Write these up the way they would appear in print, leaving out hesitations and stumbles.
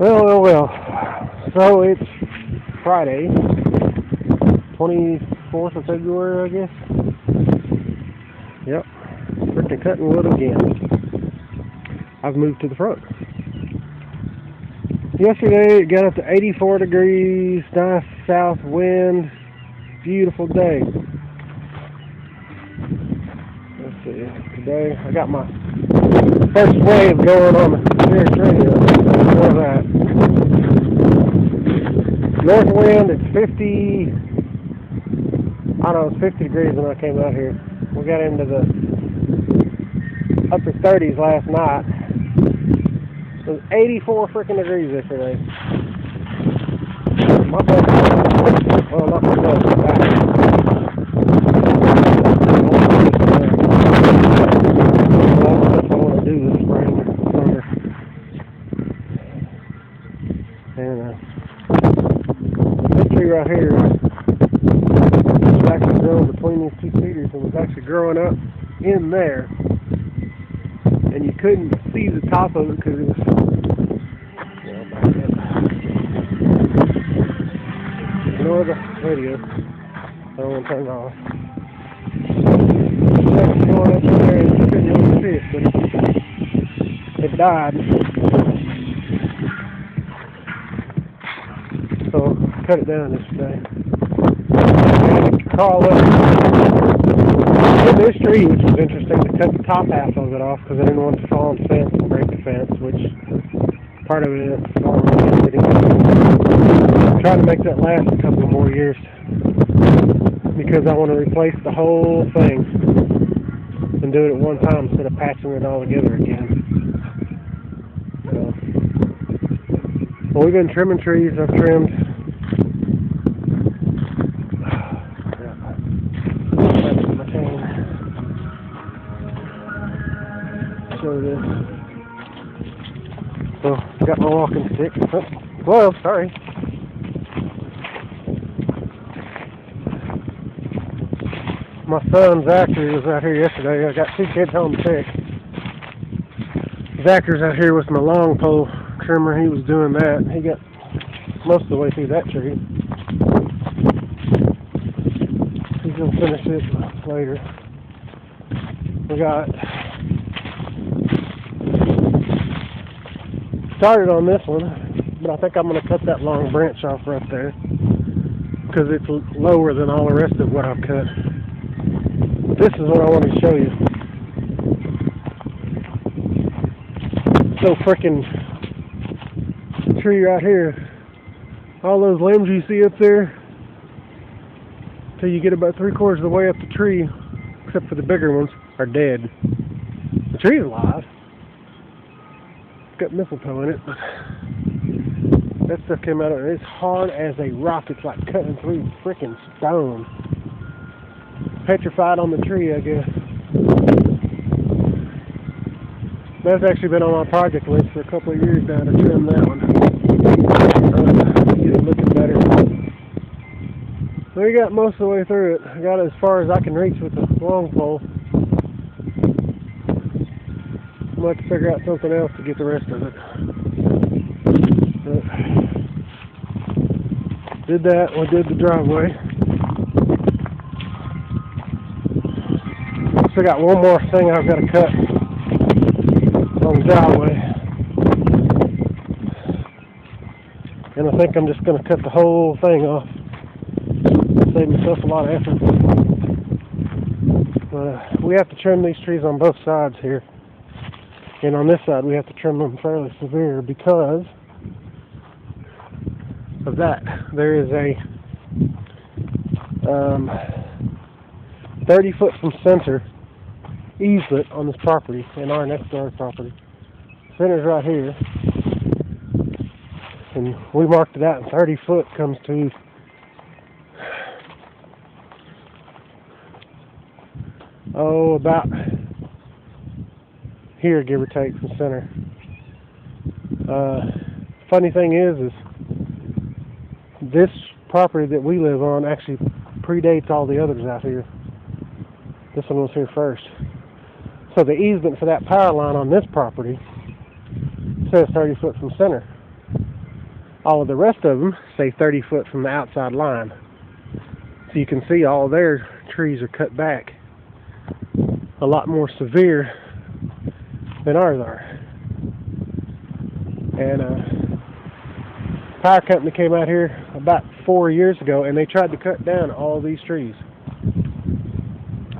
Well. So it's Friday, 24th of February, I guess. Yep. Freaking cutting wood again. I've moved to the front. Yesterday it got up to 84 degrees, nice south wind, beautiful day. Let's see, today I got my first wave going on the Spirit Radio. Before that. North wind, it's 50, I don't know, it's 50 degrees when I came out here. We got into the upper 30s last night. It was 84 freaking degrees yesterday. My bus, well, not my bus, but back. That's what I want to do this spring, summer. And this tree right here was actually growing between these two cedars and was actually growing up in there. And you couldn't see the top of it because it was, ignore the radio. I don't want to turn it off. It's actually going up there and you couldn't really see it, but it died. So cut it down yesterday. Call it. In this tree, which was interesting, to cut the top half of it off because I didn't want to fall on the fence and break the fence, which part of it is I'm trying to make that last a couple more years because I want to replace the whole thing and do it at one time instead of patching it all together again. So, well, we've been trimming trees. I've trimmed this. So, got my walking stick. Oh, well, sorry. My son Zachary was out here yesterday. I got two kids home sick. Zachary's out here with my long pole trimmer. He was doing that. He got most of the way through that tree. He's gonna finish it later. We got started on this one, but I think I'm going to cut that long branch off right there because it's lower than all the rest of what I've cut. But this is what I want to show you. So freaking tree right here, all those limbs you see up there, till you get about 3/4 of the way up the tree, except for the bigger ones, are dead. The tree is alive. Got mistletoe in it, but that stuff came out of it. It's hard as a rock. It's like cutting through freaking stone. Petrified on the tree, I guess. That's actually been on my project list for a couple of years now to trim that one. Get it looking better. We got most of the way through it. I got it as far as I can reach with the long pole. I'm going to have to figure out something else to get the rest of it. But did that, we did the driveway. Still got one more thing I've got to cut on the driveway. And I think I'm just going to cut the whole thing off. Save myself a lot of effort. We have to trim these trees on both sides here. And on this side, we have to trim them fairly severe because of that. There is a 30-foot from center easement on this property, in our next door property. Center's right here. And we marked it out, and 30 foot comes to about here, give or take, from center. Funny thing is this property that we live on actually predates all the others out here. This one was here first. So the easement for that power line on this property says 30 foot from center. All of the rest of them say 30 foot from the outside line. So you can see all their trees are cut back a lot more severe than ours are. And power company came out here about 4 years ago and they tried to cut down all these trees.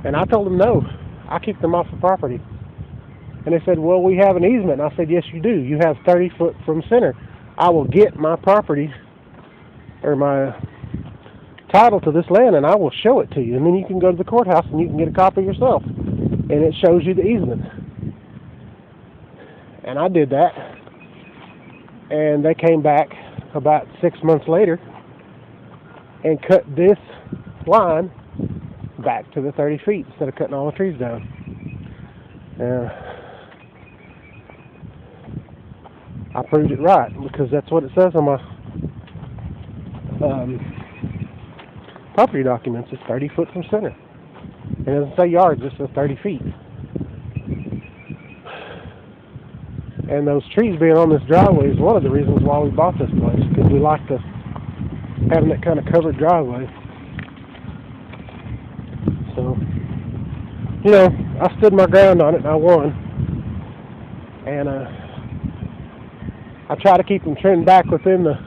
And I told them no, I kicked them off the property. And they said, well, we have an easement. And I said, yes, you do. You have 30 foot from center. I will get my property or my title to this land and I will show it to you. And then you can go to the courthouse and you can get a copy yourself. And it shows you the easement. And I did that. And they came back about 6 months later and cut this line back to the 30 feet instead of cutting all the trees down. I proved it right because that's what it says on my property documents. It's 30 foot from center. It doesn't say yards, it says 30 feet. And those trees being on this driveway is one of the reasons why we bought this place, because we like having that kind of covered driveway. So, you know, I stood my ground on it and I won. And I try to keep them trimmed back within the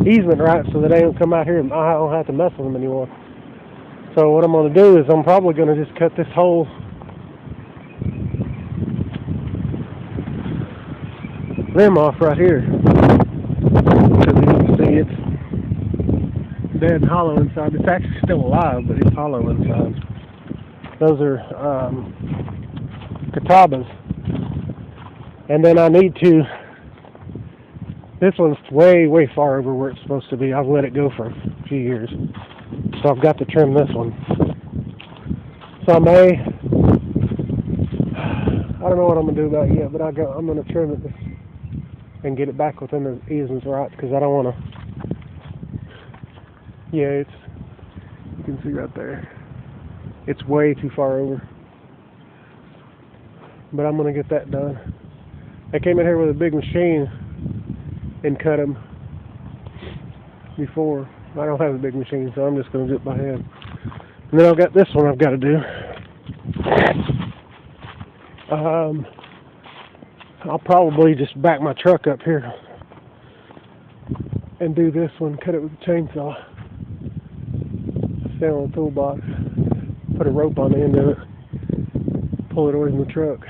easement right so that they don't come out here and I don't have to mess with them anymore. So what I'm going to do is I'm probably going to just cut this whole limb off right here. Because you can see it's dead and hollow inside. It's actually still alive, but it's hollow inside. Those are catabas. And then I need to, this one's way, way far over where it's supposed to be. I've let it go for a few years. So I've got to trim this one. So I don't know what I'm going to do about it yet, but I'm going to trim it and get it back within the easements right, because I don't want to, you can see right there. It's way too far over. But I'm going to get that done. I came in here with a big machine and cut them before. I don't have a big machine, so I'm just going to do it by hand. And then I've got this one I've got to do. I'll probably just back my truck up here and do this one, cut it with a chainsaw. Stand on the toolbox, put a rope on the end of it, pull it away from the truck.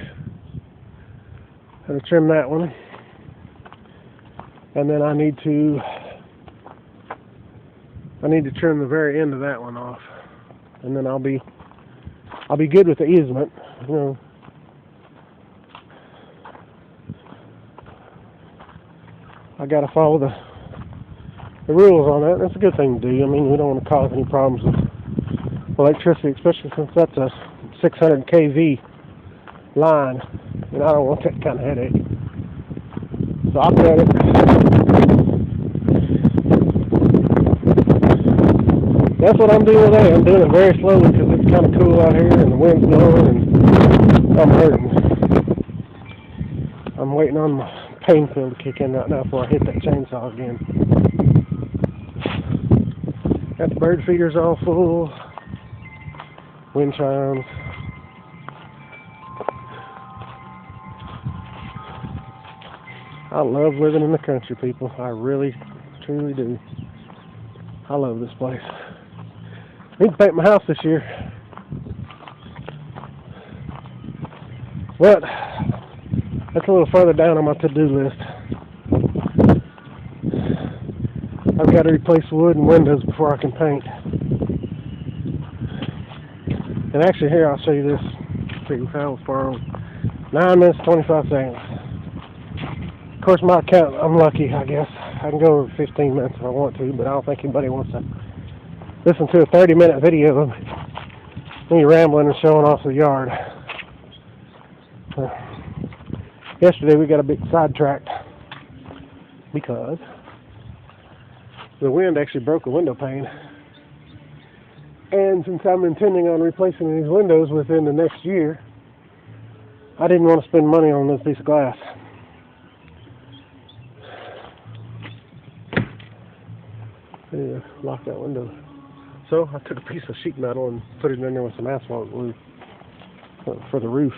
I'll trim that one. And then I need to trim the very end of that one off. And then I'll be good with the easement, you know. I gotta follow the rules on that. That's a good thing to do. I mean, we don't want to cause any problems with electricity, especially since that's a 600 kV line, and I don't want that kind of headache. So I'll cut it. That's what I'm doing today. I'm doing it very slowly because it's kind of cool out here and the wind's blowing and I'm hurting. I'm waiting on my pain pill to kick in right now before I hit that chainsaw again. Got the bird feeders all full. Wind chimes. I love living in the country, people. I really, truly do. I love this place. I need to paint my house this year. But that's a little further down on my to-do list. I've got to replace wood and windows before I can paint. And actually here, I'll show you this. See how far on. 9 minutes, 25 seconds. Of course, my account, I'm lucky, I guess. I can go over 15 minutes if I want to, but I don't think anybody wants to listen to a 30-minute video of me rambling and showing off the yard. Yesterday we got a bit sidetracked because the wind actually broke a window pane. And since I'm intending on replacing these windows within the next year, I didn't want to spend money on this piece of glass. Yeah, lock that window. So I took a piece of sheet metal and put it in there with some asphalt glue for the roof.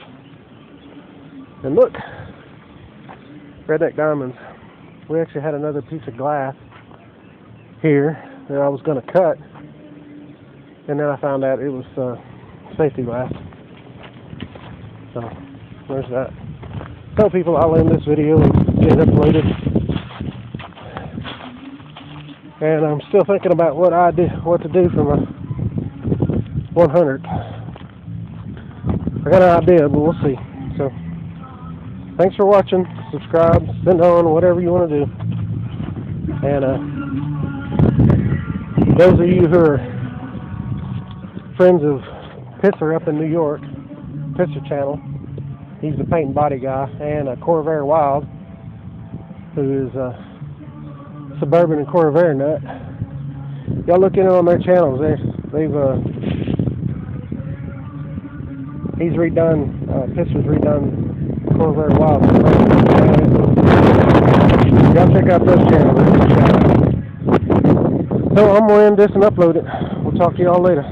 And look, Redneck Diamonds. We actually had another piece of glass here that I was going to cut, and then I found out it was safety glass. So there's that. So people, I'll end this video and get it uploaded. And I'm still thinking about what to do for my 100th. I got an idea, but we'll see. So thanks for watching. Subscribe, send on, whatever you want to do. And those of you who are friends of Pisser up in New York, pisserchannel, he's the paint and body guy, and corvairwild, who is Suburban and Corvair nut. Y'all look in on their channels. He's redone. Pisser's redone corvairwild. Y'all check out those channels. So I'm gonna end this and upload it. We'll talk to y'all later.